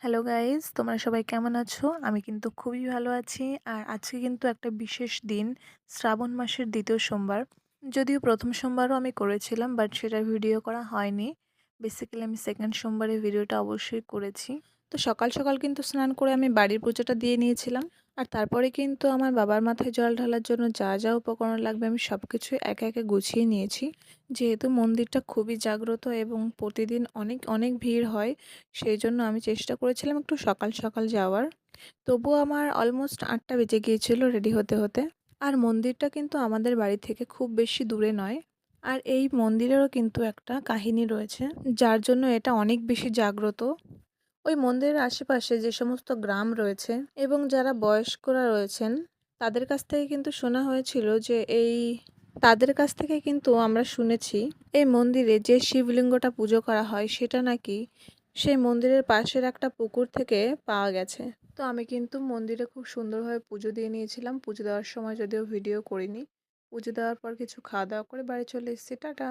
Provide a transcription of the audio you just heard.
Hello guys, তোমরা সবাই কেমন আছো? আমি কিন্তু খুবই ভালো আছি। আর আজকে কিন্তু একটা বিশেষ দিন, শ্রাবণ মাসের ২য় সোমবার। যদিও ১ম সোমবারও আমি করেছিলাম, বাট সেটার ভিডিও করা হয়নি। বেসিক্যালি আমি 2nd সোমবারের ভিডিওটা অবশ্যই করেছি। তো সকাল সকাল কিন্তু স্নান করে আমি বাড়ির পুজোটা দিয়ে নিয়েছিলাম। আর তারপরে কিন্তু আমার বাবার মাথায় জল ঢালার জন্য যা যা উপকরণ লাগবে আমি সব কিছুই একে একে গুছিয়ে নিয়েছি। যেহেতু মন্দিরটা খুবই জাগ্রত এবং প্রতিদিন অনেক অনেক ভিড় হয়, সেই জন্য আমি চেষ্টা করেছিলাম একটু সকাল সকাল যাওয়ার। তবুও আমার অলমোস্ট ৮টা বেজে গিয়েছিল রেডি হতে হতে। আর মন্দিরটা কিন্তু আমাদের বাড়ি থেকে খুব বেশি দূরে নয়। আর এই মন্দিরেরও কিন্তু একটা কাহিনী রয়েছে, যার জন্য এটা অনেক বেশি জাগ্রত। ওই মন্দিরের আশেপাশে যে সমস্ত গ্রাম রয়েছে এবং যারা বয়স্করা রয়েছেন, তাদের কাছ থেকে কিন্তু শোনা হয়েছিল যে তাদের কাছ থেকে কিন্তু আমরা শুনেছি এই মন্দিরে যে শিবলিঙ্গটা পুজো করা হয় সেটা নাকি সেই মন্দিরের পাশের একটা পুকুর থেকে পাওয়া গেছে। তো আমি কিন্তু মন্দিরে খুব সুন্দরভাবে পুজো দিয়ে নিয়েছিলাম। পুজো দেওয়ার সময় যদিও ভিডিও করিনি। পুজো দেওয়ার পর কিছু খাওয়া দাওয়া করে বাড়ি চলে এসেছি। টাটা।